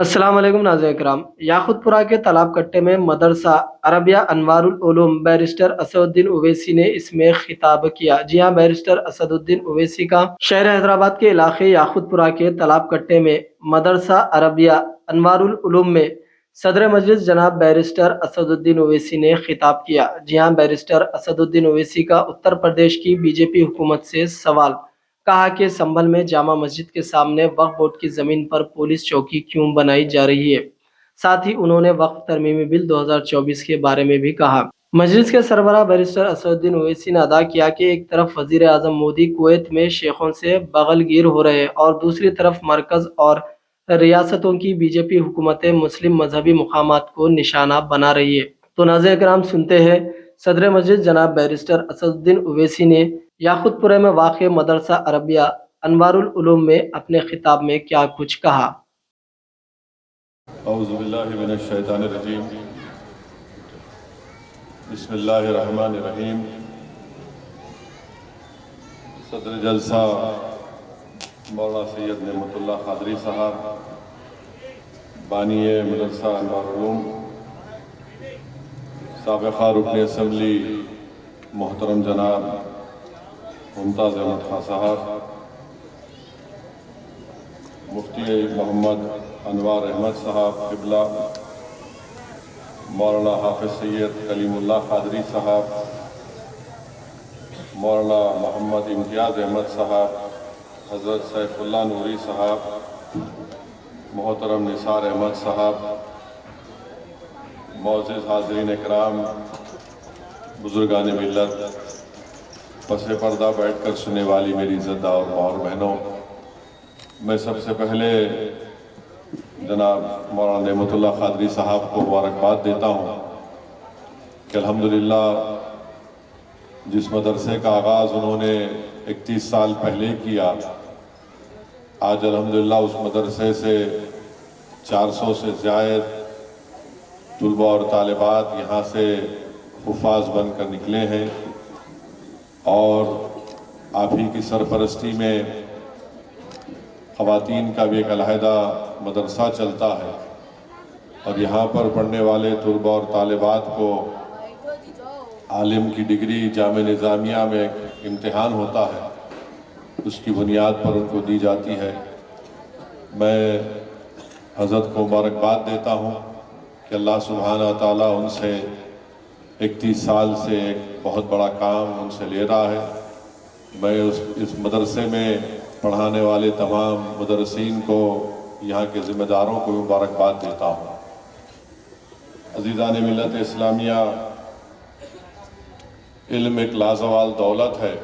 السلام علیکم ناظرین کرام، یاقوت پورہ کے تالاب کٹے میں مدرسہ عربیہ انوار العلوم بیرسٹر اسد الدین اویسی نے اس میں خطاب کیا۔ جی ہاں، بیرسٹر اسد الدین اویسی کا شہر حیدرآباد کے علاقے یاقوت پورہ کے تالاب کٹے میں مدرسہ عربیہ انوار العلوم میں صدر مجلس جناب بیرسٹر اسد الدین اویسی نے خطاب کیا۔ جی ہاں، بیرسٹر اسد الدین اویسی کا اتر پردیش کی بی جے پی حکومت سے سوال، کہا کہ سنبھل میں جامع مسجد کے سامنے وقف بورڈ کی زمین پر پولیس چوکی کیوں بنائی جا رہی ہے۔ ساتھ ہی انہوں نے وقف ترمیمی بل 2024 کے بارے میں بھی کہا۔ مجلس کے سربراہ بیرسٹر اسد الدین اویسی نے ادا کیا کہ ایک طرف وزیر اعظم مودی کویت میں شیخوں سے بغل گیر ہو رہے اور دوسری طرف مرکز اور ریاستوں کی بی جے پی حکومتیں مسلم مذہبی مقامات کو نشانہ بنا رہی ہے۔ تو ناظرین کرام، سنتے ہیں صدر مجلس جناب بیرسٹر اسد الدین اویسی نے یاقوت پورہ میں واقع مدرسہ عربیہ انوار العلوم میں اپنے خطاب میں کیا کچھ کہا۔ اعوذ باللہ من الشیطان الرجیم، بسم اللہ الرحمن الرحیم۔ صدر جلسہ مولانا سید نعمت اللہ قادری صاحب، بانی مدرسہ انوار العلوم، سابقہ رکن اسمبلی محترم جناب ممتاز احمد خان صاحب، مفتی محمد انوار احمد صاحب قبلہ، مولانا حافظ سید کلیم اللہ قادری صاحب، مولانا محمد امتیاز احمد صاحب، حضرت سیف اللہ نوری صاحب، محترم نثار احمد صاحب، معزز حاضرین اکرام، بزرگان ملت، پس پردہ بیٹھ کر سننے والی میری عزت دار اور بہنوں، میں سب سے پہلے جناب مولانا نعمت اللہ قادری صاحب کو مبارکباد دیتا ہوں کہ الحمدللہ جس مدرسے کا آغاز انہوں نے 31 سال پہلے کیا، آج الحمدللہ اس مدرسے سے 400 سے زائد طلباء اور طالبات یہاں سے حفاظ بن کر نکلے ہیں، اور آپ ہی کی سرپرستی میں خواتین کا بھی ایک علیحدہ مدرسہ چلتا ہے، اور یہاں پر پڑھنے والے طلباء اور طالبات کو عالم کی ڈگری جامعہ نظامیہ میں ایک امتحان ہوتا ہے، اس کی بنیاد پر ان کو دی جاتی ہے۔ میں حضرت کو مبارکباد دیتا ہوں کہ اللہ سبحانہ تعالیٰ ان سے 31 سال سے ایک بہت بڑا کام ان سے لے رہا ہے۔ میں اس مدرسے میں پڑھانے والے تمام مدرسین کو، یہاں کے ذمہ داروں کو مبارکباد دیتا ہوں۔ عزیزان ملت اسلامیہ، علم ایک لازوال دولت ہے،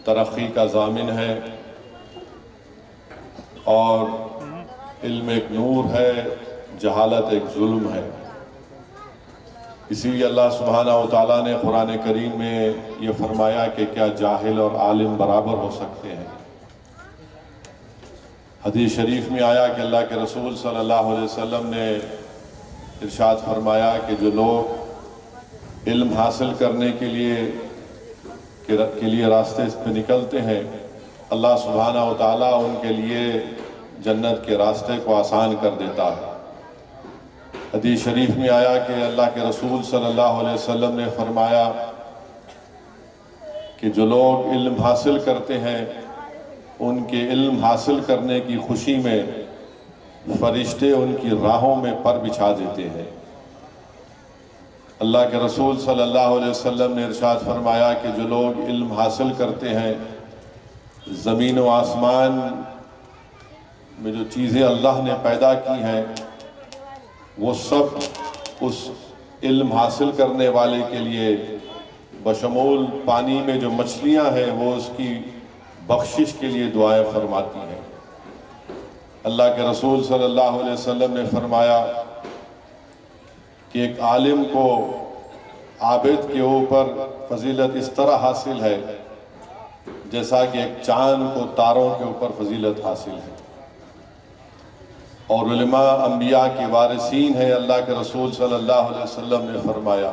ترقی کا ضامن ہے، اور علم ایک نور ہے، جہالت ایک ظلم ہے۔ اسی لیے اللہ سبحانہ وتعالیٰ نے قرآن کریم میں یہ فرمایا کہ کیا جاہل اور عالم برابر ہو سکتے ہیں۔ حدیث شریف میں آیا کہ اللہ کے رسول صلی اللہ علیہ وسلم نے ارشاد فرمایا کہ جو لوگ علم حاصل کرنے کے لیے راستے پہ نکلتے ہیں، اللہ سبحانہ وتعالیٰ ان کے لیے جنت کے راستے کو آسان کر دیتا ہے۔ حدیث شریف میں آیا کہ اللہ کے رسول صلی اللہ علیہ وسلم نے فرمایا کہ جو لوگ علم حاصل کرتے ہیں، ان کے علم حاصل کرنے کی خوشی میں فرشتے ان کی راہوں میں پر بچھا دیتے ہیں۔ اللہ کے رسول صلی اللہ علیہ وسلم نے ارشاد فرمایا کہ جو لوگ علم حاصل کرتے ہیں، زمین و آسمان میں جو چیزیں اللہ نے پیدا کی ہیں، وہ سب اس علم حاصل کرنے والے کے لیے، بشمول پانی میں جو مچھلیاں ہیں، وہ اس کی بخشش کے لیے دعائیں فرماتی ہیں۔ اللہ کے رسول صلی اللہ علیہ وسلم نے فرمایا کہ ایک عالم کو عابد کے اوپر فضیلت اس طرح حاصل ہے جیسا کہ ایک چاند کو تاروں کے اوپر فضیلت حاصل ہے، اور علماء انبیاء کے وارثین ہیں، اللہ کے رسول صلی اللہ علیہ وسلم نے فرمایا،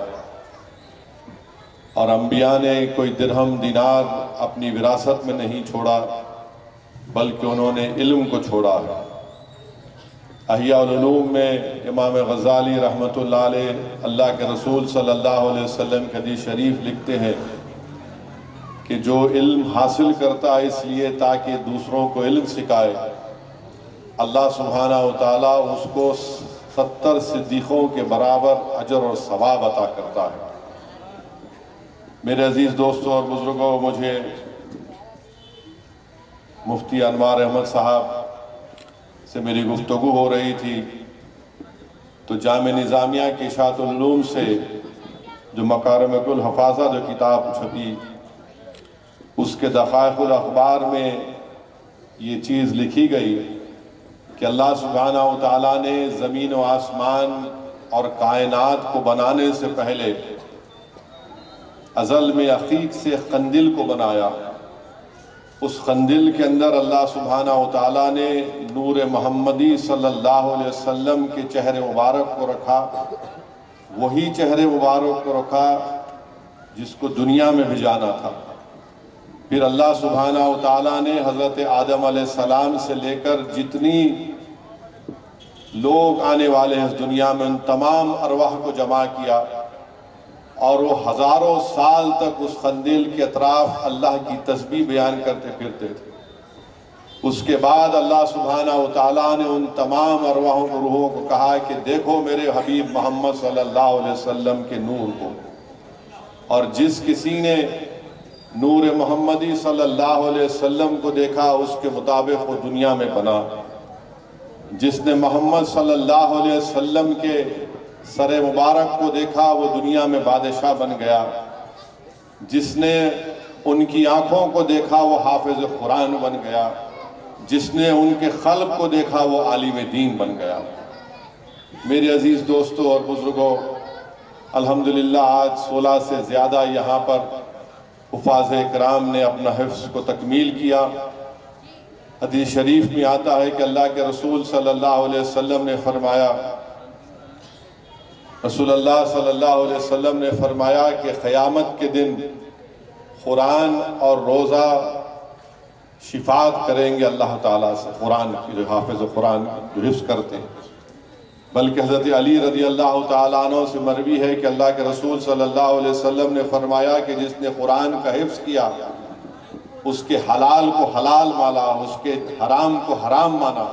اور انبیاء نے کوئی درہم دینار اپنی وراثت میں نہیں چھوڑا، بلکہ انہوں نے علم کو چھوڑا ہے۔ احیاء العلوم میں امام غزالی رحمۃ اللہ علیہ اللہ کے رسول صلی اللہ علیہ وسلم کی حدیث شریف لکھتے ہیں کہ جو علم حاصل کرتا ہے اس لیے تاکہ دوسروں کو علم سکھائے، اللہ سبحانہ و تعالیٰ اس کو 70 صدیقوں کے برابر اجر اور ثواب عطا کرتا ہے۔ میرے عزیز دوستوں اور بزرگوں، مجھے مفتی انوار احمد صاحب سے میری گفتگو ہو رہی تھی تو جامع نظامیہ کی اشاعت العلوم سے جو مکارم الحفاظہ جو کتاب چھپی، اس کے دقائق الاخبار میں یہ چیز لکھی گئی کہ اللہ سبحانہ و تعالیٰ نے زمین و آسمان اور کائنات کو بنانے سے پہلے ازل میں عقیق سے قندیل کو بنایا۔ اس قندیل کے اندر اللہ سبحانہ و تعالیٰ نے نور محمدی صلی اللہ علیہ وسلم کے چہرے مبارک کو رکھا، وہی چہرے مبارک کو رکھا جس کو دنیا میں بھیجانا تھا۔ پھر اللہ سبحانہ و تعالیٰ نے حضرت آدم علیہ السلام سے لے کر جتنی لوگ آنے والے ہیں اس دنیا میں، ان تمام ارواح کو جمع کیا، اور وہ ہزاروں سال تک اس قندیل کے اطراف اللہ کی تسبیح بیان کرتے پھرتے تھے۔ اس کے بعد اللہ سبحانہ و تعالیٰ نے ان تمام ارواحوں کو، روحوں کو کہا کہ دیکھو میرے حبیب محمد صلی اللہ علیہ وسلم کے نور کو، اور جس کسی نے نور محمدی صلی اللہ علیہ وسلم کو دیکھا اس کے مطابق وہ دنیا میں بنا۔ جس نے محمد صلی اللہ علیہ وسلم کے سر مبارک کو دیکھا وہ دنیا میں بادشاہ بن گیا۔ جس نے ان کی آنکھوں کو دیکھا وہ حافظ قرآن بن گیا۔ جس نے ان کے قلب کو دیکھا وہ عالم دین بن گیا۔ میرے عزیز دوستوں اور بزرگوں، الحمدللہ آج 16 سے زیادہ یہاں پر حفاظ کرام نے اپنا حفظ کو تکمیل کیا۔ حدیث شریف میں آتا ہے کہ اللہ کے رسول صلی اللہ علیہ وسلم نے فرمایا، رسول اللہ صلی اللہ علیہ وسلم نے فرمایا کہ قیامت کے دن قرآن اور روزہ شفاعت کریں گے اللہ تعالیٰ سے، قرآن کی جو حافظ قرآن جو حفظ کرتے ہیں۔ بلکہ حضرت علی رضی اللہ تعالیٰ عنہ سے مروی ہے کہ اللہ کے رسول صلی اللہ علیہ وسلم نے فرمایا کہ جس نے قرآن کا حفظ کیا، اس کے حلال کو حلال مانا، اس کے حرام کو حرام مانا،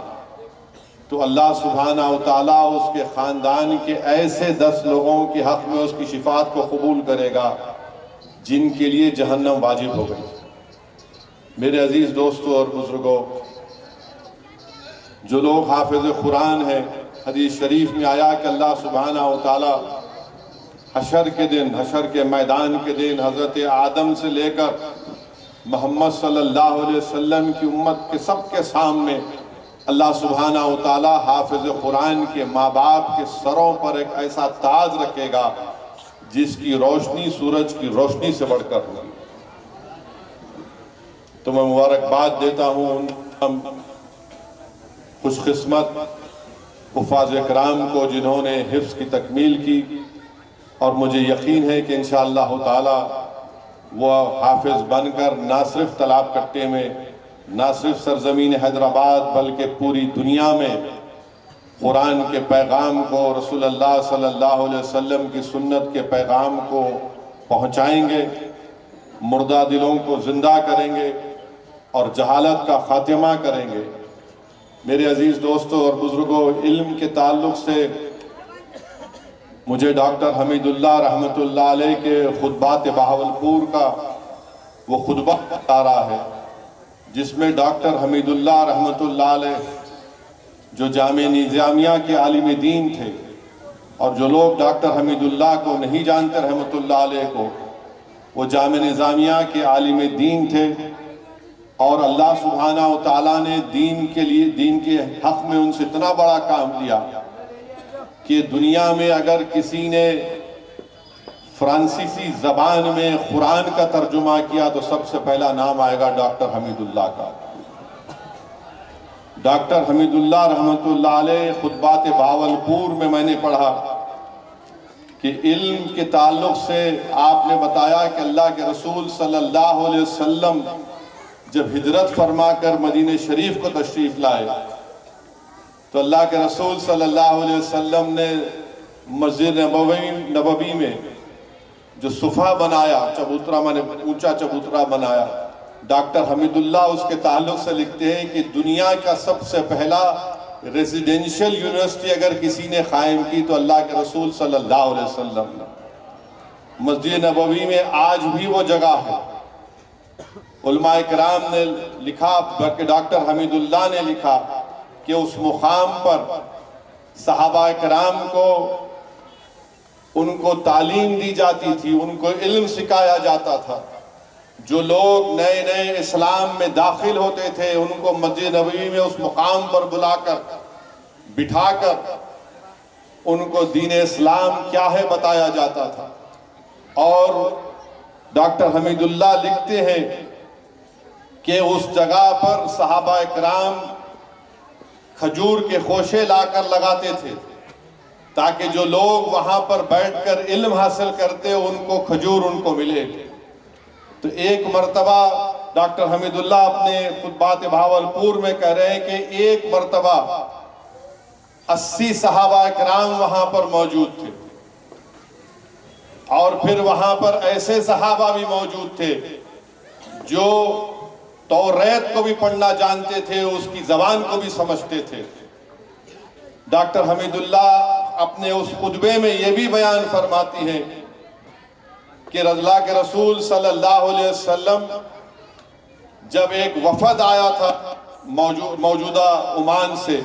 تو اللہ سبحانہ و تعالیٰ اس کے خاندان کے ایسے 10 لوگوں کے حق میں اس کی شفاعت کو قبول کرے گا جن کے لیے جہنم واجب ہو گئی۔ میرے عزیز دوستوں اور بزرگوں، جو لوگ حافظ قرآن ہیں، حدیث شریف میں آیا کہ اللہ سبحانہ و تعالیٰ حشر کے دن، حشر کے میدان کے دن، حضرت آدم سے لے کر محمد صلی اللہ علیہ وسلم کی امت کے سب کے سامنے اللہ سبحانہ و تعالیٰ حافظ قرآن کے ماں باپ کے سروں پر ایک ایسا تاج رکھے گا جس کی روشنی سورج کی روشنی سے بڑھ کر ہوگی۔ تو میں مبارکباد دیتا ہوں ہم خوش قسمت حفاظ کرام کو جنہوں نے حفظ کی تکمیل کی، اور مجھے یقین ہے کہ انشاءاللہ تعالی وہ حافظ بن کر نہ صرف تالاب کٹے میں، نہ صرف سرزمین حیدرآباد، بلکہ پوری دنیا میں قرآن کے پیغام کو، رسول اللہ صلی اللہ علیہ وسلم کی سنت کے پیغام کو پہنچائیں گے، مردہ دلوں کو زندہ کریں گے اور جہالت کا خاتمہ کریں گے۔ میرے عزیز دوستوں اور بزرگوں، علم کے تعلق سے مجھے ڈاکٹر حمید اللہ رحمۃ اللہ علیہ کے خطبات بہاولپور کا وہ خطبہ بتا رہا ہے، جس میں ڈاکٹر حمید اللہ رحمۃ اللہ علیہ جو جامع نظامیہ کے عالم دین تھے، اور جو لوگ ڈاکٹر حمید اللہ کو نہیں جانتے رحمۃ اللہ علیہ کو، وہ جامع نظامیہ کے عالم دین تھے، اور اللہ سبحانہ و تعالیٰ نے دین کے لیے، دین کے حق میں ان سے اتنا بڑا کام لیا کہ دنیا میں اگر کسی نے فرانسیسی زبان میں قرآن کا ترجمہ کیا تو سب سے پہلا نام آئے گا ڈاکٹر حمید اللہ کا۔ ڈاکٹر حمید اللہ رحمۃ اللہ علیہ خطبات بہاولپور میں میں نے پڑھا کہ علم کے تعلق سے آپ نے بتایا کہ اللہ کے رسول صلی اللہ علیہ وسلم جب ہجرت فرما کر مدینہ شریف کو تشریف لائے تو اللہ کے رسول صلی اللہ علیہ وسلم نے مسجد نبوی میں جو صفحہ بنایا، چبوترا میں نے اونچا چبوترا بنایا، ڈاکٹر حمید اللہ اس کے تعلق سے لکھتے ہیں کہ دنیا کا سب سے پہلا ریزیڈینشل یونیورسٹی اگر کسی نے قائم کی تو اللہ کے رسول صلی اللہ علیہ وسلم نے۔ مسجد نبوی میں آج بھی وہ جگہ ہے۔ علماء کرام نے لکھا، بلکہ ڈاکٹر حمید اللہ نے لکھا کہ اس مقام پر صحابہ کرام کو ان کو تعلیم دی جاتی تھی، ان کو علم سکھایا جاتا تھا۔ جو لوگ نئے نئے اسلام میں داخل ہوتے تھے ان کو مسجد نبوی میں اس مقام پر بلا کر بٹھا کر ان کو دین اسلام کیا ہے بتایا جاتا تھا۔ اور ڈاکٹر حمید اللہ لکھتے ہیں کہ اس جگہ پر صحابہ کرام کھجور کے خوشے لا کر لگاتے تھے تاکہ جو لوگ وہاں پر بیٹھ کر علم حاصل کرتے ان کو کھجور ان کو ملے۔ تو ایک مرتبہ ڈاکٹر حمید اللہ اپنے خطبات بھاولپور میں کہہ رہے ہیں کہ ایک مرتبہ 80 صحابہ کرام وہاں پر موجود تھے، اور پھر وہاں پر ایسے صحابہ بھی موجود تھے جو توریت کو بھی پڑھنا جانتے تھے، اس کی زبان کو بھی سمجھتے تھے۔ ڈاکٹر حمید اللہ اپنے اس خطبے میں یہ بھی بیان فرماتی ہیں کہ اللہ کے رسول صلی اللہ علیہ وسلم جب ایک وفد آیا تھا موجودہ عمان سے،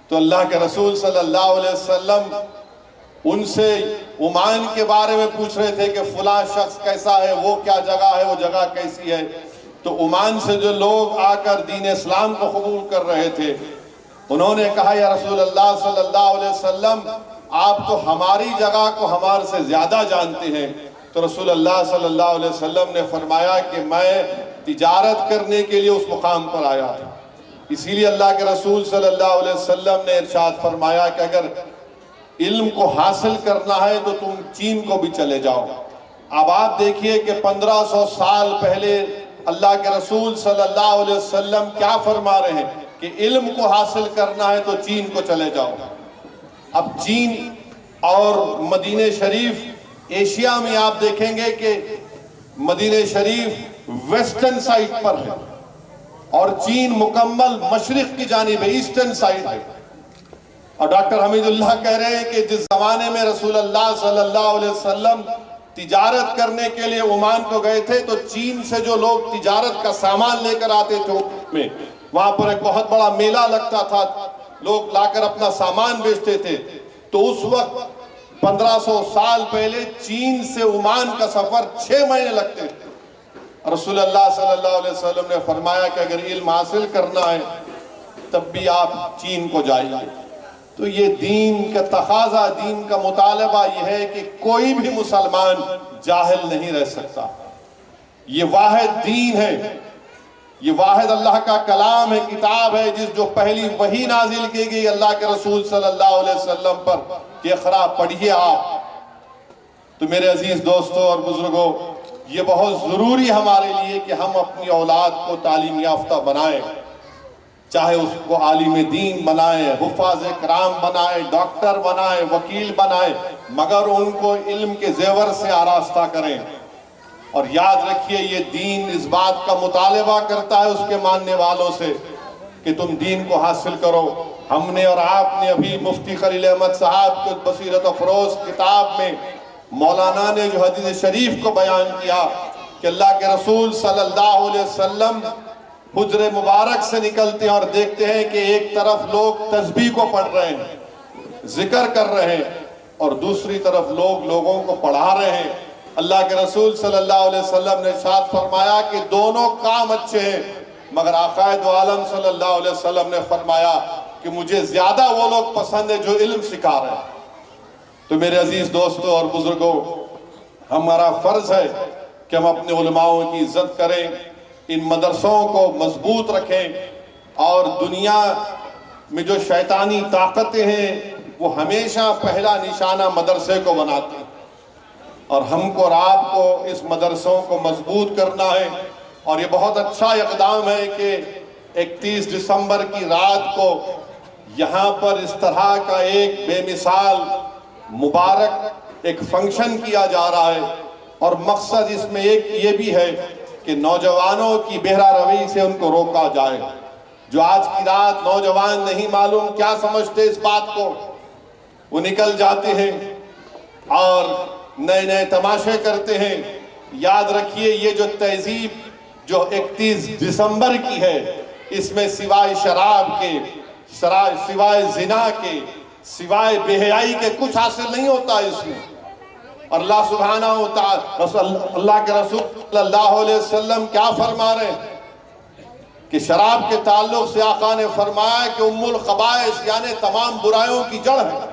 تو اللہ کے رسول صلی اللہ علیہ وسلم ان سے عمان کے بارے میں پوچھ رہے تھے کہ فلاں شخص کیسا ہے، وہ کیا جگہ ہے، وہ جگہ کیسی ہے۔ تو عمان سے جو لوگ آ کر دین اسلام کو قبول کر رہے تھے انہوں نے کہا یا رسول اللہ صلی اللہ علیہ وسلم آپ تو ہماری جگہ کو ہمارے سے زیادہ جانتے ہیں۔ تو رسول اللہ صلی اللہ علیہ وسلم نے فرمایا کہ میں تجارت کرنے کے لیے اس مقام پر آیا تھا۔ اسی لیے اللہ کے رسول صلی اللہ علیہ وسلم نے ارشاد فرمایا کہ اگر علم کو حاصل کرنا ہے تو تم چین کو بھی چلے جاؤ۔ اب آپ دیکھیے کہ 1500 سال پہلے اللہ کے رسول صلی اللہ علیہ وسلم کیا فرما رہے ہیں کہ علم کو حاصل کرنا ہے تو چین کو چلے جاؤ۔ اب چین اور مدینہ شریف ایشیا میں آپ دیکھیں گے کہ مدینہ شریف ویسٹرن سائٹ پر ہے اور چین مکمل مشرق کی جانب ہے، ایسٹرن سائٹ ہے۔ اور ڈاکٹر حمید اللہ کہہ رہے ہیں کہ جس زمانے میں رسول اللہ صلی اللہ علیہ وسلم تجارت کرنے کے لیے عمان کو گئے تھے تو چین سے جو لوگ تجارت کا سامان لے کر آتے تھے وہاں پر ایک بہت بڑا میلہ لگتا تھا، لوگ لا کر اپنا سامان بیچتے تھے۔ تو اس وقت 1500 سال پہلے چین سے عمان کا سفر 6 مہینے لگتے تھے۔ رسول اللہ صلی اللہ علیہ وسلم نے فرمایا کہ اگر علم حاصل کرنا ہے تب بھی آپ چین کو جائیے۔ تو یہ دین کا تقاضا، دین کا مطالبہ یہ ہے کہ کوئی بھی مسلمان جاہل نہیں رہ سکتا۔ یہ واحد دین ہے، یہ واحد اللہ کا کلام ہے، کتاب ہے جس جو پہلی وحی نازل کی گئی اللہ کے رسول صلی اللہ علیہ وسلم پر کہ اقرا پڑھیے آپ۔ تو میرے عزیز دوستوں اور بزرگوں، یہ بہت ضروری ہمارے لیے کہ ہم اپنی اولاد کو تعلیم یافتہ بنائیں، چاہے اس کو عالم دین بنائیں، حفاظ کرام بنائیں، ڈاکٹر بنائیں، وکیل بنائیں، مگر ان کو علم کے زیور سے آراستہ کریں۔ اور یاد رکھیے یہ دین اس بات کا مطالبہ کرتا ہے اس کے ماننے والوں سے کہ تم دین کو حاصل کرو۔ ہم نے اور آپ نے ابھی مفتی خلیل احمد صاحب کے بصیرت افروز کتاب میں مولانا نے جو حدیث شریف کو بیان کیا کہ اللہ کے رسول صلی اللہ علیہ وسلم حجر مبارک سے نکلتے ہیں اور دیکھتے ہیں کہ ایک طرف لوگ تسبیح کو پڑھ رہے ہیں، ذکر کر رہے ہیں، اور دوسری طرف لوگ لوگوں کو پڑھا رہے ہیں۔ اللہ کے رسول صلی اللہ علیہ وسلم نے ارشاد فرمایا کہ دونوں کام اچھے ہیں، مگر آقا دو عالم صلی اللہ علیہ وسلم نے فرمایا کہ مجھے زیادہ وہ لوگ پسند ہیں جو علم سکھا رہے ہیں۔ تو میرے عزیز دوستوں اور بزرگوں، ہمارا فرض ہے کہ ہم اپنے علماؤں کی عزت کریں، ان مدرسوں کو مضبوط رکھیں، اور دنیا میں جو شیطانی طاقتیں ہیں وہ ہمیشہ پہلا نشانہ مدرسے کو بناتی ہیں، اور ہم کو اور آپ کو اس مدرسوں کو مضبوط کرنا ہے۔ اور یہ بہت اچھا اقدام ہے کہ 31 دسمبر کی رات کو یہاں پر اس طرح کا ایک بے مثال مبارک ایک فنکشن کیا جا رہا ہے، اور مقصد اس میں ایک یہ بھی ہے کہ نوجوانوں کی بہرہ روی سے ان کو روکا جائے۔ جو آج کی رات نوجوان نہیں معلوم کیا سمجھتے اس بات کو، وہ نکل جاتے ہیں اور نئے نئے تماشے کرتے ہیں۔ یاد رکھیے یہ جو تہذیب جو 31 دسمبر کی ہے، اس میں سوائے شراب کے، سوائے زنا کے، سوائے بے حیائی کے کچھ حاصل نہیں ہوتا اس میں۔ اور اللہ سبحانہ وتعالی، اللہ کے رسول صلی اللہ علیہ وسلم کیا فرما رہے ہیں کہ شراب کے تعلق سے آقا نے فرمایا کہ ام الخبائث یعنی تمام برائیوں کی جڑ ہے۔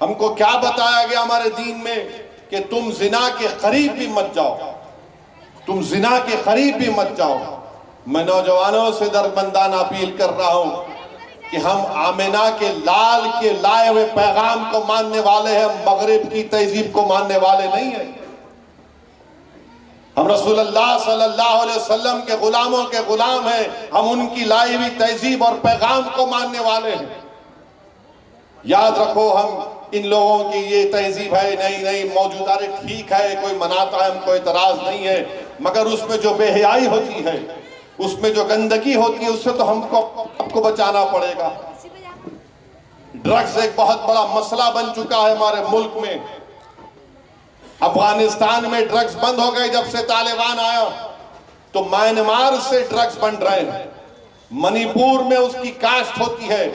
ہم کو کیا بتایا گیا ہمارے دین میں کہ تم زنا کے قریب بھی مت جاؤ، تم زنا کے قریب بھی مت جاؤ۔ میں نوجوانوں سے دربندانہ اپیل کر رہا ہوں کہ ہم آمنہ کے لال کے لائے ہوئے پیغام کو ماننے والے ہیں، مغرب کی تہذیب کو ماننے والے نہیں ہیں۔ ہم رسول اللہ صلی اللہ علیہ وسلم کے غلاموں کے غلام ہیں، ہم ان کی لائی ہوئی تہذیب اور پیغام کو ماننے والے ہیں۔ یاد رکھو، ہم ان لوگوں کی یہ تہذیب ہے نہیں موجود، ارے ٹھیک ہے کوئی مناتا ہے، ہم کو اعتراض نہیں ہے، مگر اس میں جو بے حیائی ہوتی ہے، اس میں جو گندگی ہوتی ہے، اس سے تو ہم کو بچانا پڑے گا۔ ڈرگز ایک بہت بڑا مسئلہ بن چکا ہے ہمارے ملک میں۔ افغانستان میں ڈرگز بند ہو گئے جب سے طالبان آیا، تو میانمار سے ڈرگز بن رہے ہیں، منی پور میں اس کی کاشت ہوتی ہے،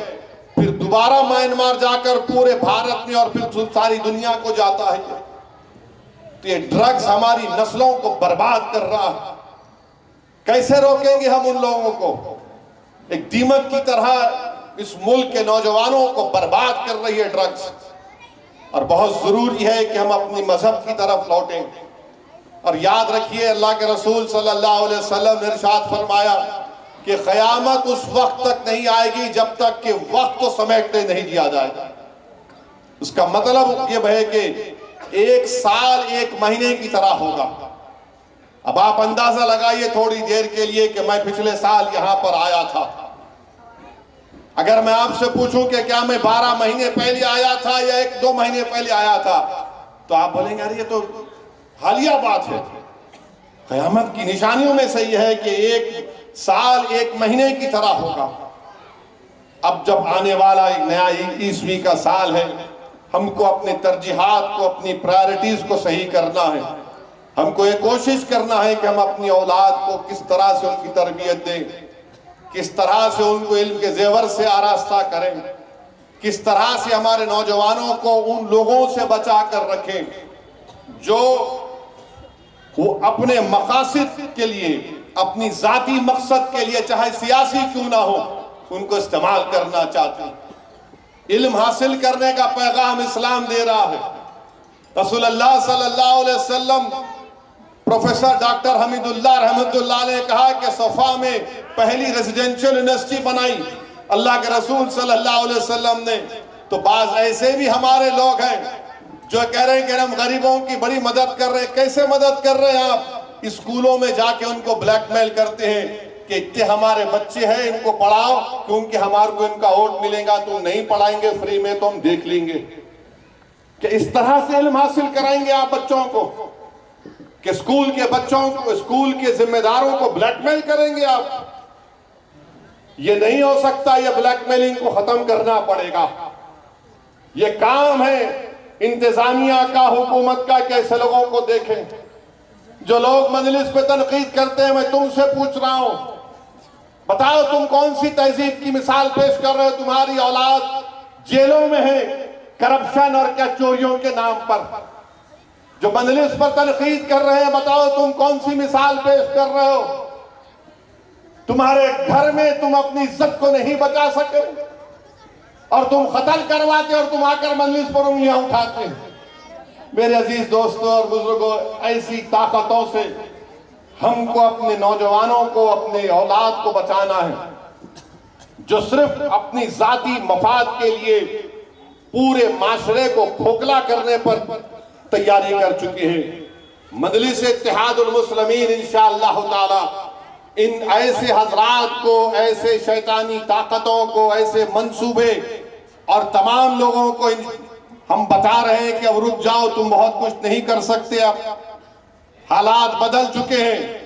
پھر دوبارہ میانمار جا کر پورے بھارت میں اور پھر ساری دنیا کو جاتا ہے۔ تو یہ ڈرگز ہماری نسلوں کو برباد کر رہا ہے۔ کیسے روکیں گے ہم ان لوگوں کو؟ ایک دیمک کی طرح اس ملک کے نوجوانوں کو برباد کر رہی ہے ڈرگز، اور بہت ضروری ہے کہ ہم اپنی مذہب کی طرف لوٹیں۔ اور یاد رکھیے اللہ کے رسول صلی اللہ علیہ وسلم نے ارشاد فرمایا کہ قیامت اس وقت تک نہیں آئے گی جب تک کہ وقت کو سمیٹنے نہیں دیا جائے گا۔ اس کا مطلب یہ ہے کہ ایک سال ایک مہینے کی طرح ہوگا۔ اب آپ اندازہ لگائیے تھوڑی دیر کے لیے کہ میں پچھلے سال یہاں پر آیا تھا، اگر میں آپ سے پوچھوں کہ کیا میں 12 مہینے پہلے آیا تھا یا 1-2 مہینے پہلے آیا تھا، تو آپ بولیں گے یہ تو حالیہ بات ہے۔ قیامت کی نشانیوں میں سے یہ ہے کہ ایک سال ایک مہینے کی طرح ہوگا۔ اب جب آنے والا ایک نیا عیسوی کا سال ہے، ہم کو اپنی ترجیحات کو، اپنی پرائرٹیز کو صحیح کرنا ہے۔ ہم کو یہ کوشش کرنا ہے کہ ہم اپنی اولاد کو کس طرح سے ان کی تربیت دیں، کس طرح سے ان کو علم کے زیور سے آراستہ کریں، کس طرح سے ہمارے نوجوانوں کو ان لوگوں سے بچا کر رکھیں جو وہ اپنے مقاصد کے لیے، اپنی ذاتی مقصد کے لیے چاہے سیاسی کیوں نہ ہو، ان کو استعمال کرنا چاہتے ہیں۔ علم حاصل کرنے کا پیغام اسلام دے رہا ہے۔ رسول اللہ صلی اللہ علیہ وسلم، پروفیسر ڈاکٹر حمید اللہ رحمت اللہ نے کہا کہ صفا میں پہلی ریزیڈنشل یونیورسٹی بنائی اللہ کے رسول صلی اللہ علیہ وسلم نے۔ تو بعض ایسے بھی ہمارے لوگ ہیں جو کہہ رہے ہیں کہ ہم غریبوں کی بڑی مدد کر رہے ہیں۔ کیسے مدد کر رہے ہیں آپ؟ اسکولوں میں جا کے ان کو بلیک میل کرتے ہیں کہ اتنے ہمارے بچے ہیں، ان کو پڑھاؤ کیونکہ ہمارے کو ان کا ووٹ ملے گا، تم نہیں پڑھائیں گے فری میں تو ہم دیکھ لیں گے۔ کہ اس طرح سے علم حاصل کرائیں گے آپ بچوں کو کہ اسکول کے بچوں کو، اسکول کے ذمہ داروں کو بلیک میل کریں گے آپ؟ یہ نہیں ہو سکتا، یہ بلیک میلنگ کو ختم کرنا پڑے گا۔ یہ کام ہے انتظامیہ کا، حکومت کا، کہ ایسے لوگوں کو دیکھیں جو لوگ مجلس پہ تنقید کرتے ہیں۔ میں تم سے پوچھ رہا ہوں، بتاؤ تم کون سی تہذیب کی مثال پیش کر رہے ہو؟ تمہاری اولاد جیلوں میں ہے کرپشن اور کیا چوریوں کے نام پر۔ جو مجلس پر تنقید کر رہے ہیں، بتاؤ تم کون سی مثال پیش کر رہے ہو؟ تمہارے گھر میں تم اپنی عزت کو نہیں بچا سکے اور تم قتل کرواتے اور تم آ کر مجلس پر انگلیاں اٹھاتے۔ میرے عزیز دوستوں اور بزرگوں، ایسی طاقتوں سے ہم کو اپنے نوجوانوں کو، اپنے اولاد کو بچانا ہے جو صرف اپنی ذاتی مفاد کے لیے پورے معاشرے کو کھوکھلا کرنے پر تیاری کر چکے ہیں۔ مجلس اتحاد المسلمین انشاءاللہ تعالی ان ایسے حضرات کو، ایسے شیطانی طاقتوں کو، ایسے منصوبے اور تمام لوگوں کو ہم بتا رہے ہیں کہ اب رک جاؤ، تم بہت کچھ نہیں کر سکتے، اب حالات بدل چکے ہیں،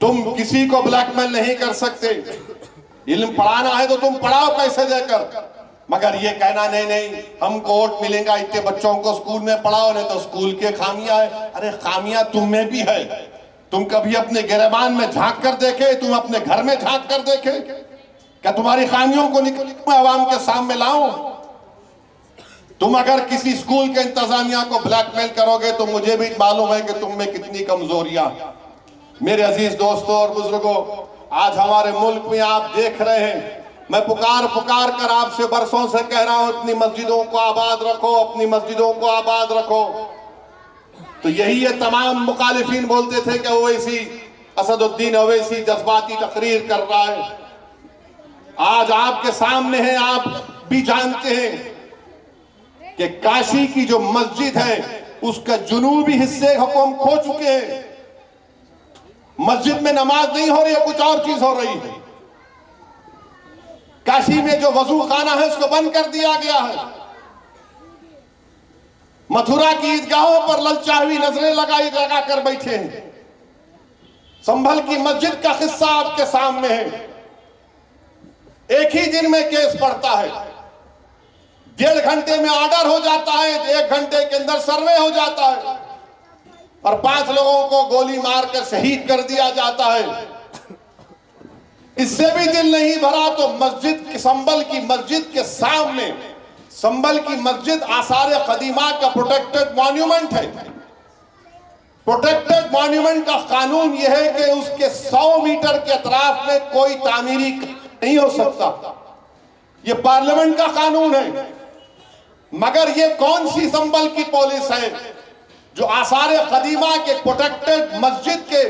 تم کسی کو بلیک میل نہیں کر سکتے، علم پڑھانا ہے تو تم پڑھاؤ پیسے دے کر، مگر یہ کہنا نہیں ہم کو ووٹ ملیں گا اتنے بچوں کو اسکول میں پڑھاؤ، نہیں تو اسکول کے خامیاں ہیں۔ ارے خامیاں تم میں بھی ہے، تم کبھی اپنے گریبان میں جھانک کر دیکھے، تم اپنے گھر میں جھانک کر دیکھے، کیا تمہاری خامیوں کو میں عوام کے سامنے لاؤں؟ تم اگر کسی اسکول کے انتظامیہ کو بلیک میل کرو گے تو مجھے بھی معلوم ہے کہ تم میں کتنی کمزوریاں۔ میرے عزیز دوستوں اور بزرگوں، آج ہمارے ملک میں آپ دیکھ رہے ہیں، میں پکار کر آپ سے برسوں سے کہہ رہا ہوں، اپنی مسجدوں کو آباد رکھو، اپنی مسجدوں کو آباد رکھو، تو یہی یہ تمام مخالفین بولتے تھے کہ اویسی، اسد الدین اویسی جذباتی تقریر کر رہا ہے۔ آج آپ کے سامنے ہیں، آپ بھی جانتے ہیں کہ کاشی کی جو مسجد ہے اس کا جنوبی حصے ہم کھو چکے ہیں، مسجد میں نماز نہیں ہو رہی ہے، کچھ اور چیز ہو رہی ہے۔ کاشی میں جو وضو خانہ ہے اس کو بند کر دیا گیا ہے، متھرا کی عیدگاہوں پر للچاوی نظریں لگا کر بیٹھے ہیں، سنبھل کی مسجد کا قصہ آپ کے سامنے ہے، ایک ہی دن میں کیس پڑتا ہے، 1.5 گھنٹے میں آرڈر ہو جاتا ہے، 1 گھنٹے کے اندر سروے ہو جاتا ہے، اور 5 لوگوں کو گولی مار کر شہید کر دیا جاتا ہے۔ اس سے بھی دل نہیں بھرا تو مسجد سنبل کی مسجد کے سامنے، سنبل کی مسجد آثار قدیمہ کا پروٹیکٹڈ مانیومنٹ ہے۔ پروٹیکٹڈ مانیومنٹ کا قانون یہ ہے کہ اس کے 100 میٹر کے اطراف میں کوئی تعمیری نہیں ہو سکتا، یہ پارلیمنٹ کا قانون ہے۔ مگر یہ کون سی سنبل کی پولیس ہے جو آثار قدیمہ کے پروٹیکٹڈ مسجد کے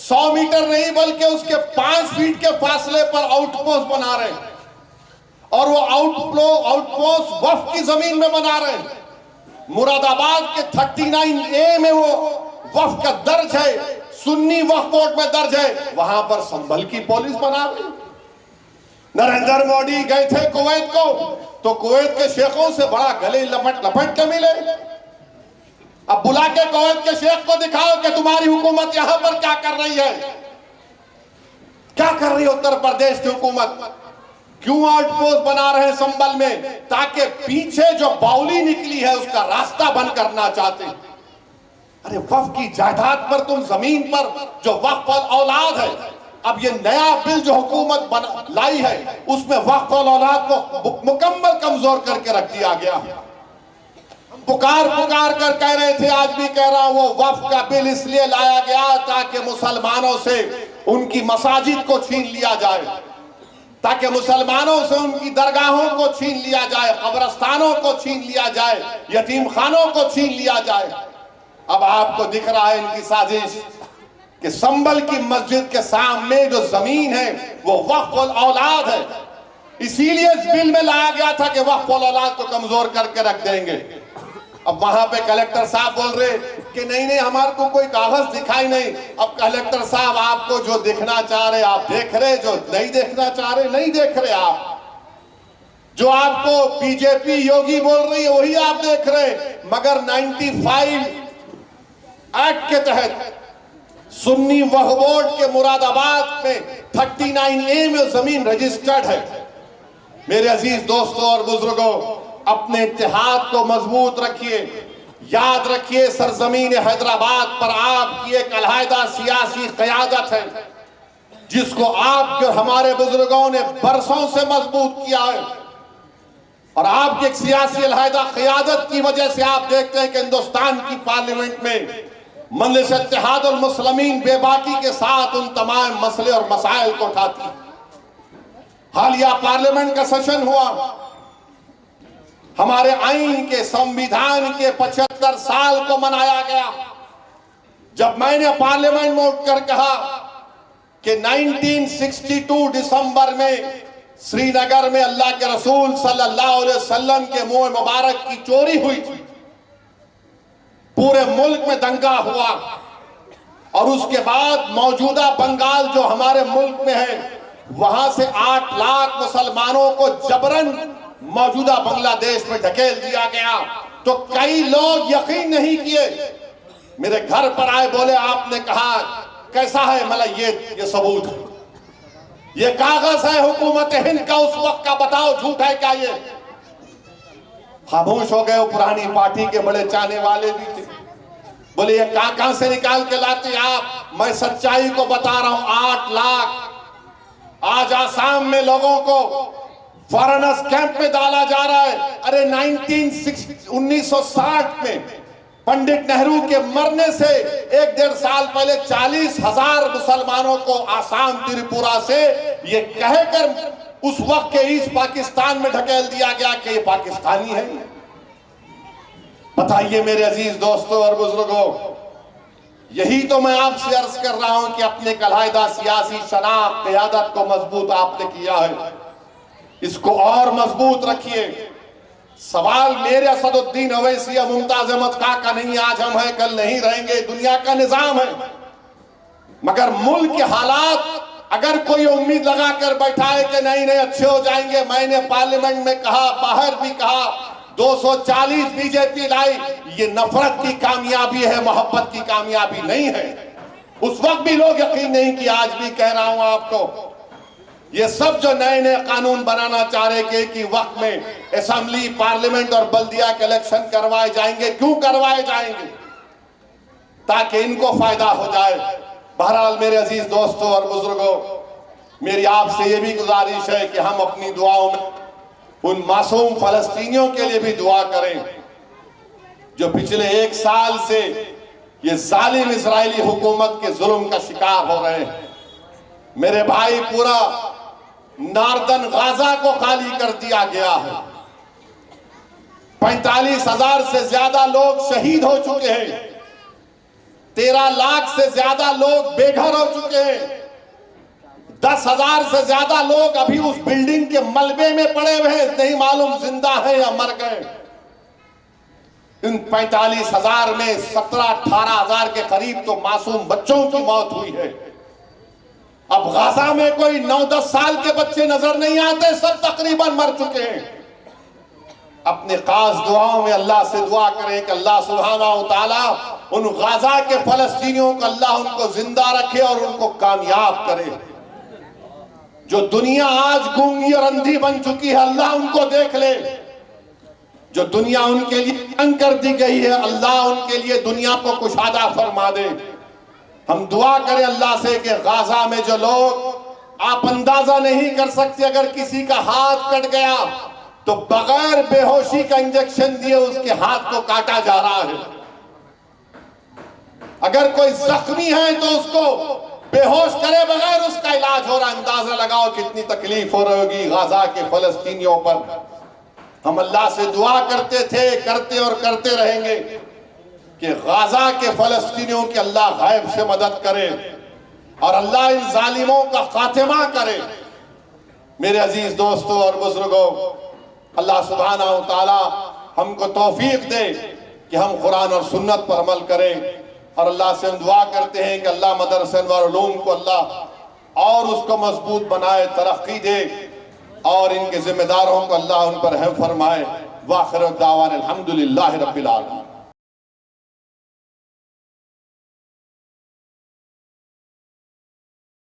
100 میٹر نہیں بلکہ اس کے 5 فیٹ کے فاصلے پر آؤٹ پوسٹ بنا رہے ہیں، اور وہ آؤٹ پوسٹ وقف کی زمین میں بنا رہے ہیں۔ مراد آباد کے 39A میں وہ وقف کا درج ہے، سنی وقف بورڈ میں درج ہے، وہاں پر سنبل کی پولیس بنا رہے ہیں۔ نریندر مودی گئے تھے کویت کو تو کویت کے شیخوں سے بڑا گلے لپٹ کے ملے، اب بلا کے کویت کے شیخ کو دکھاؤ کہ تمہاری حکومت یہاں پر کیا کر رہی ہے، کیا کر رہی ہے اتر پردیش کی حکومت، کیوں آؤٹ پوسٹ بنا رہے ہیں سنبل میں، تاکہ پیچھے جو باولی نکلی ہے اس کا راستہ بند کرنا چاہتے ہیں۔ ارے وقف کی جائیداد پر تم زمین پر جو وقف اولاد ہے، اب یہ نیا بل جو حکومت لائی ہے اس میں وقف اولاد کو مکمل کمزور کر کے رکھ دیا گیا۔ پکار کر کہہ رہے تھے، آج بھی کہہ رہا ہوں، وہ وقف کا بل اس لیے لایا گیا تاکہ مسلمانوں سے ان کی مساجد کو چھین لیا جائے، تاکہ مسلمانوں سے ان کی درگاہوں کو چھین لیا جائے، قبرستانوں کو چھین لیا جائے، یتیم خانوں کو چھین لیا جائے۔ اب آپ کو دکھ رہا ہے ان کی سازش کہ سنبل کی مسجد کے سامنے جو زمین ہے وہ وقف الاولاد ہے، اسی لیے اس بل میں لایا گیا تھا کہ وقف الاولاد کو کمزور کر کے رکھ دیں گے۔ اب وہاں پہ کلیکٹر صاحب بول رہے کہ نہیں ہمارے کو کوئی کاغذ دکھائی نہیں۔ اب کلیکٹر صاحب آپ کو جو دیکھنا چاہ رہے آپ دیکھ رہے، جو نہیں دیکھنا چاہ رہے نہیں دیکھ رہے، آپ جو آپ کو بی جے پی یوگی بول رہی ہے وہی آپ دیکھ رہے، مگر 95 ایکٹ کے تحت سنی وقف بورڈ کے مراد آباد میں 39A میں زمین رجسٹرڈ ہے۔ میرے عزیز دوستوں اور بزرگوں، اپنے اتحاد کو مضبوط رکھیے، یاد رکھیے سرزمین حیدرآباد پر آپ کی ایک علیحدہ سیاسی قیادت ہے جس کو آپ کے ہمارے بزرگوں نے برسوں سے مضبوط کیا ہے، اور آپ کی ایک سیاسی علیحدہ قیادت کی وجہ سے آپ دیکھتے ہیں کہ ہندوستان کی پارلیمنٹ میں مجلس اتحاد المسلمین بے باکی کے ساتھ ان تمام مسئلے اور مسائل کو اٹھاتی ہے۔ حالیہ پارلیمنٹ کا سیشن ہوا، ہمارے آئین کے سمویدھان کے 75 سال کو منایا گیا۔ جب میں نے پارلیمنٹ میں اٹھ کر کہا کہ 1962 دسمبر میں سری نگر میں اللہ کے رسول صلی اللہ علیہ وسلم کے منہ مبارک کی چوری ہوئی تھی، پورے ملک میں دنگا ہوا، اور اس کے بعد موجودہ بنگال جو ہمارے ملک میں ہے وہاں سے 8 لاکھ مسلمانوں کو جبرن موجودہ بنگلہ دیش میں دھکیل دیا گیا، تو کئی لوگ یقین نہیں کیے، میرے گھر پر آئے، بولے آپ نے کہا کیسا ہے؟ ملا یہ ثبوت ہے، یہ کاغذ ہے حکومت ہند کا اس وقت کا، بتاؤ جھوٹ ہے کیا؟ یہ خاموش ہو گئے۔ وہ پرانی پارٹی کے بڑے چاہنے والے بھی تھے، بولے یہ کہاں سے نکال کے لاتے آپ؟ میں سچائی کو بتا رہا ہوں، 8 لاکھ آج آسام میں لوگوں کو فارنرز کیمپ میں ڈالا جا رہا ہے۔ ارے 1960 میں پنڈت نہرو کے مرنے سے 1-1.5 سال پہلے 40,000 مسلمانوں کو آسام تریپورہ سے یہ کہہ کر اس وقت کے ایسٹ پاکستان میں ڈھکیل دیا گیا کہ یہ پاکستانی ہے۔ بتائیے میرے عزیز دوستوں اور بزرگوں، یہی تو میں آپ سے عرض کر رہا ہوں کہ اپنے علیحدہ سیاسی شناخت قیادت کو مضبوط آپ نے کیا ہے، اس کو اور مضبوط رکھیے۔ سوال میرے اسد الدین اویسی یا ممتاز احمد خاں کا نہیں، آج ہم ہیں کل نہیں رہیں گے، دنیا کا نظام ہے، مگر ملک کے حالات اگر کوئی امید لگا کر بیٹھا ہے کہ نہیں اچھے ہو جائیں گے، میں نے پارلیمنٹ میں کہا، باہر بھی کہا، 240 بی جے پی لائی، یہ نفرت کی کامیابی ہے، محبت کی کامیابی نہیں ہے۔ اس وقت بھی لوگ یقین نہیں کیا، آج بھی کہہ رہا ہوں آپ کو، یہ سب جو نئے قانون بنانا چاہ رہے کہ ایک ہی وقت میں اسمبلی، پارلیمنٹ اور بلدیہ کے الیکشن کروائے جائیں گے، کیوں کروائے جائیں گے؟ تاکہ ان کو فائدہ ہو جائے۔ بہرحال میرے عزیز دوستوں اور بزرگوں، میری آپ سے یہ بھی گزارش ہے کہ ہم اپنی دعاؤں میں ان معصوم فلسطینیوں کے لیے بھی دعا کریں جو پچھلے 1 سال سے یہ ظالم اسرائیلی حکومت کے ظلم کا شکار ہو رہے ہیں۔ میرے بھائی، پورا ناردن غازہ کو خالی کر دیا گیا ہے، 45,000 سے زیادہ لوگ شہید ہو چکے ہیں، 13 لاکھ سے زیادہ لوگ بے گھر ہو چکے ہیں، 10,000 سے زیادہ لوگ ابھی اس بلڈنگ کے ملبے میں پڑے ہوئے ہیں، نہیں معلوم زندہ ہیں یا مر گئے۔ ان 45,000 میں 17-18,000 کے قریب تو معصوم بچوں کی موت ہوئی ہے۔ اب غزہ میں کوئی 9-10 سال کے بچے نظر نہیں آتے، سب تقریباً مر چکے ہیں۔ اپنے خاص دعاؤں میں اللہ سے دعا کریں کہ اللہ سبحانہ وتعالی ان غزہ کے فلسطینیوں کو اللہ ان کو زندہ رکھے اور ان کو کامیاب کرے۔ جو دنیا آج گونگی اور اندھی بن چکی ہے، اللہ ان کو دیکھ لے۔ جو دنیا ان کے لیے تنگ کر دی گئی ہے، اللہ ان کے لیے دنیا کو کشادہ فرما دے۔ ہم دعا کریں اللہ سے کہ غزہ میں جو لوگ، آپ اندازہ نہیں کر سکتے، اگر کسی کا ہاتھ کٹ گیا تو بغیر بے ہوشی کا انجیکشن دیے اس کے ہاتھ کو کاٹا جا رہا ہے۔ اگر کوئی زخمی ہے تو اس کو بے ہوش کرے بغیر اس کا علاج ہو رہا ہے۔ اندازہ لگاؤ کتنی تکلیف ہو رہی ہوگی غزہ کے فلسطینیوں پر۔ ہم اللہ سے دعا کرتے تھے، کرتے اور کرتے رہیں گے کہ غزہ کے فلسطینیوں کی اللہ غیب سے مدد کرے اور اللہ ان ظالموں کا خاتمہ کرے۔ میرے عزیز دوستوں اور بزرگوں، اللہ سبحانہ وتعالی ہم کو توفیق دے کہ ہم قرآن اور سنت پر عمل کریں، اور اللہ سے ہم دعا کرتے ہیں کہ اللہ مدرسہ انوار علوم کو اللہ اور اس کو مضبوط بنائے، ترقی دے، اور ان کے ذمہ داروں کو اللہ ان پر رحم فرمائے۔ وآخر دعوانا الحمدللہ رب العالمین۔